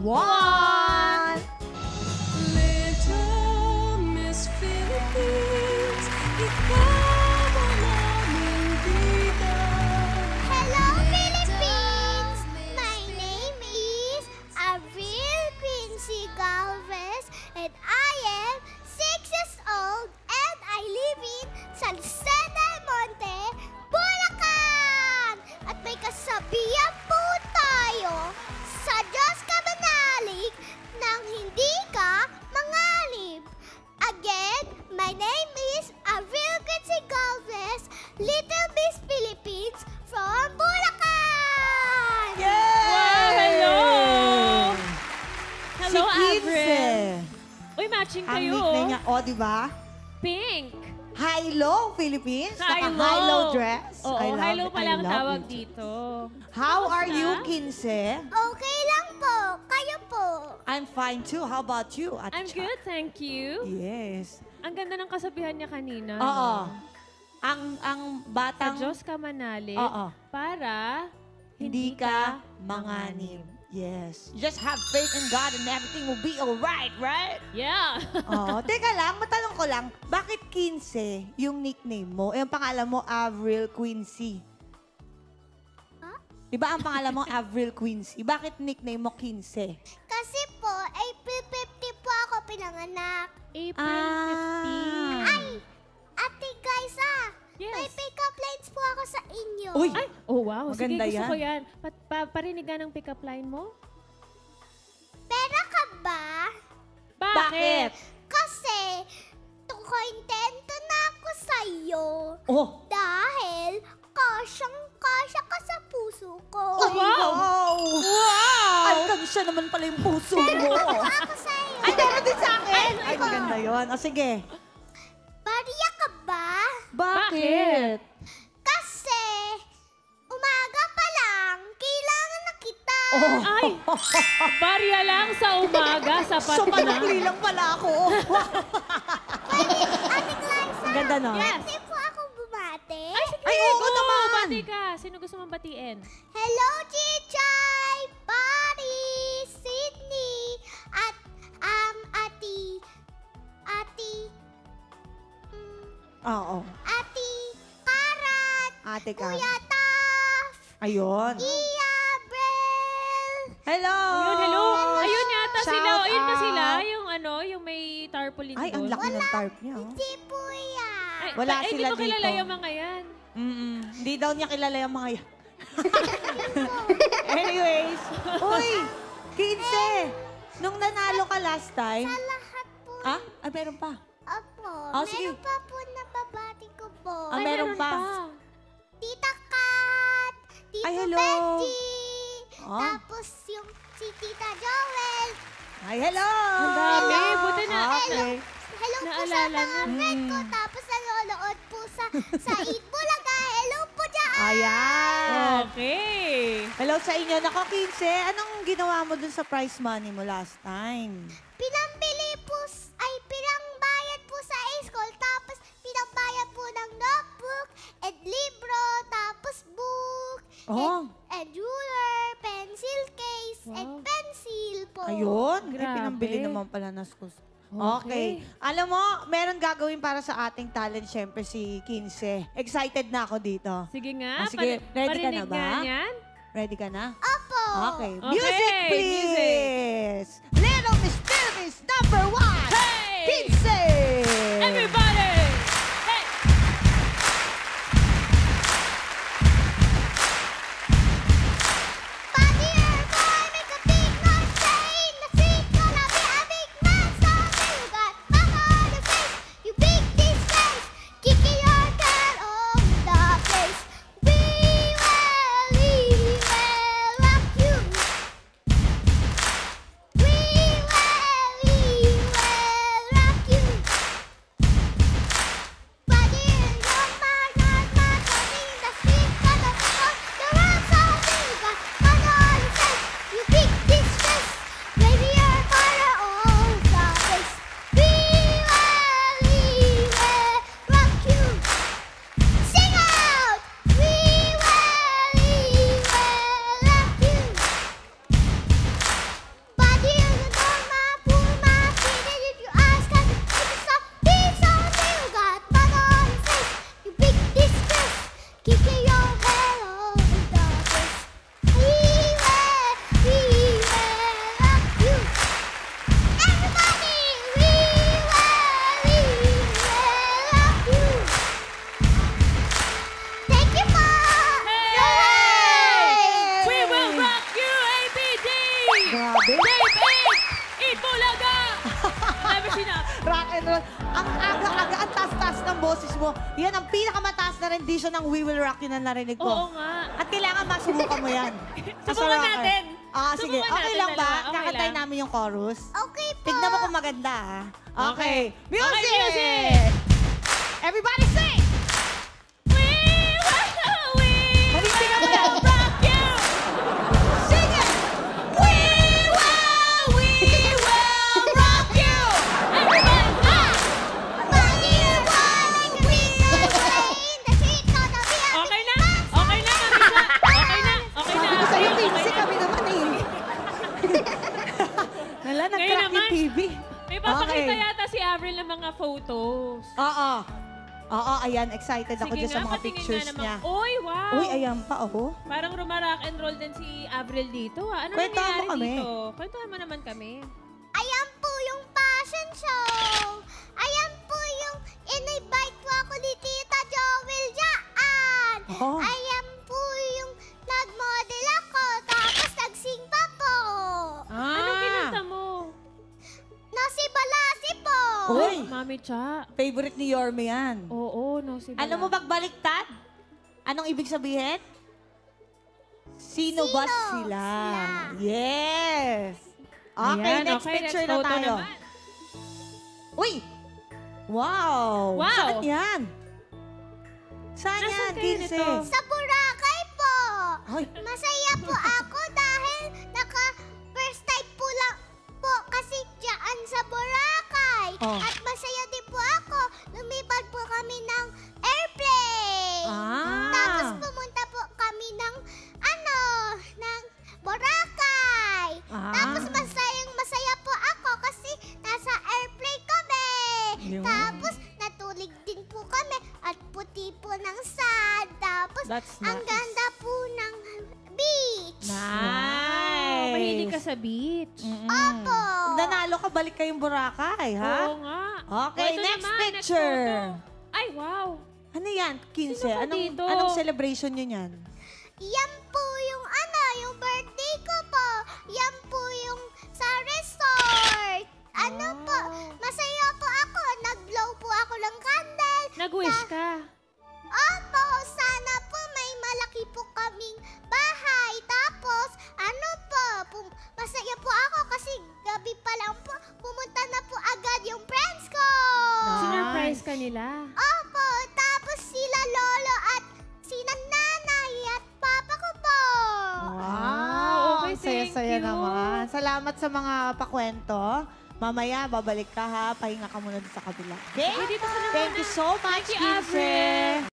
1. Little Miss Philippines, ikaw ang aming bida. Hello, Philippines! My name is Avril Quincy Galvez, and I am 6 years old, and I live in San Jose del Monte, Bulacan! At may kasabihan po tayo, sa Diyos ka manalig nang hindi ka mangalib. Again, my name is Avril Quincy Galvez, Little Miss Philippines from Bulacan! Yay! Wow, hello! Hello, si Avril. Uy, matching Ang kayo. nickname niya, di ba? Pink. High-low Philippines. High-low. Naka-high-low dress. Oo, I love high-low it. pala I ang love tawag it. dito. How are Kamusta? you, Kinse? Okay lang po. Kayo po. I'm fine too. How about you, Ate I'm Cha? good, thank you. Yes. Ang ganda ng kasabihan niya kanina. Oo. no? Ang Sa batang Diyos ka manalig Oo. para hindi ka manganib. Yes. Just have faith in God and everything will be alright, right? Yeah. Oo. Teka lang, matanong ko lang, bakit Kinse yung nickname mo? Eh, ang pangalan mo, Avril Quincy. Huh? Di ba ang pangalan mo, Avril Quincy? Bakit nickname mo Kinse? Kasi po, April 50 po ako pinanganak. April 15. Ay, ate guys Yes. may pick-up lines po ako sa inyo. Uy! Ay, oh wow. Maganda Sige, gusto yan. ko yan. Parinigan ng pick-up line mo? Pera ka ba? Bakit? Kasi, kontento na ako sa'yo. Oh! Dahil, kasyang-kasya ka sa puso ko. Oh, wow! Wow! Alkansya naman pala yung puso mo. Ako sa'yo. Ay, meron din sa akin! Ay, maganda yun. O, sige. Bariya ka ba? Bakit? Kasi, umaga pa lang, kailangan na kita. Oh. Ay! Barya lang sa umaga, sapat So, na. panukli lang pala ako. Ate Clarissa, Ang ganda, no? Yes. pwede po ako bumate? Ay, sige. Ay, oo go! naman. Bati ka. Sino gusto mong batiin? Hello, Chichay, Paris, Sydney, at Oo. Ati Karat, Ate ka. Kuya Taf, Ayun. Iya Brel. Hello! Ayun, hello. Ayun yata Shout sila. Ayun ba out. sila? Yung ano, yung may tarpaulin Ay, ang doon. laki ng tarp niya. Oh. Hindi po yan. Ay, Wala hindi sila ko kilala dito. yung mga yan. Hindi daw niya kilala yung mga yan. Anyways. Uy! Kinse! Nung nanalo ka last time. Sa lahat po. Ah? Ah, meron pa. Opo. Oh, sige. Meron pa po na babati ko po. Ah, Ay, meron pa. Tita Kat, Tito Ay, hello. Benji, Oh. tapos yung si Tita Joel. Ay, hello! Ang dami. Buti na. Okay. Hello po sa Naalala mga niyo. friend ko. Tapos nanonood po sa Eat Bulaga. Hello po dyan. Ayan. Okay. Hello sa inyo. Nako, Kinse, anong ginawa mo dun sa prize money mo last time? Pinambili po, pinangbayad po sa school. Tapos pinangbayad po ng notebook and libro. Tapos book. Oh. And ruler, pencil case, and Wow. pencil po. Ayun. Ay, Grabe. pinambili naman pala na schools. Okay. Okay. Alam mo, meron gagawin para sa ating talent, syempre si Kinse. Excited na ako dito. Sige nga. Ah, sige. Ready ka na parinig ba? nga yan. Ready ka na? Opo. Okay. Okay, Music, please! Little Miss Philippines #1! Hey! Kinse! Everybody! Hey! Padier boy, make a big noise, saying the street gonna be a big man. Someday you got back on your face, you big disgrace, kicking your tail all the place. We will rock you. We will rock you. Yan ang pinakamataas na rendition ng We Will Rock You na narinig ko. Oo nga. At kailangan masubukan mo yan. As a Subukan rocker. natin. Sige. Subukan Okay natin, lang ba? dalawa. Okay Kakantay lang. namin yung chorus. Okay po. Tignan mo kung maganda, ha? Okay. Music! Okay, music! Everybody sing! We will Mabibigyan mo yan. rock you! Sing it! We will rock you! Everybody! Okay na? Okay na, Marisa? Okay na? Okay na, Sabi ko sa'yo, Avril? Okay Pinsi, na? kami naman eh. Nala, Ngayon nag-crack yung naman. TV. May papakita Okay. yata si Avril ng mga photos. Oo, ayan. Excited ako dyan sa mga patingin pictures nga naman. niya. Uy, wow! Uy, ayan pa, oh. Parang rumarock and roll din si Avril dito. Ano Kwentuhan mo nangyayari kami. dito? Kwentuhan mo naman kami. Ayan po yung fashion show. Ayan po yung in-invite ko ako ni Tita Joel dyan. Oh. Ayan po yung nag-model ako. Tapos nag-sing pa po. Anong kinanta mo? Nasi Balasi po. Uy, Mami Cha. favorite ni Yorme yan. Oo, no, si Alam mo magbaliktad? Anong ibig sabihin? Sino ba Sino sila? sila? Yes! Okay, Ayan, next okay, picture next na photo tayo. naman. Uy! Wow! Wow! Saan yan? Saan Nasaan yan, kayo 15? nito? Sa Boracay po. Ay, Masaya po ako dahil first time po lang po kasi dyan sa Boracay. Oh. At masaya din po ako. Lumipad po kami ng airplane. Tapos pumunta po kami ng ng Boracay. Tapos masaya po ako kasi nasa airplane kami. Yun. Tapos natulig din po kami at puti po ng sand. Tapos That's ang nice. ganda po ng beach. Nice! Mahilig ka sa beach. Opo. Kung nanalo ka, balik kayong Boracay, ha? Oo nga. Okay, Ito next naman, picture. photo. Ay, wow. Ano yan, 15? Sino ba Anong, dito? anong celebration nyo yan? Yan po yung yung birthday ko po. Yan po yung sa resort. Po, masaya po ako. Nag-blow po ako ng candle. Nag-wish ka. Opo, sana po may malaki po kaming bahay. Tapos, masaya po ako kasi gabi pa lang po, pumunta na po agad yung friends ko. Sinurprise ka nila. Opo, tapos sila lolo at sina nanay at papa ko po. Wow! okay, thank Saya-saya you. naman. Salamat sa mga pakwento. Mamaya, babalik ka ha. Pahinga ka muna dun sa kabila. Okay? Okay, dito ka na Thank you so much, Thank you, Avril. Kinse.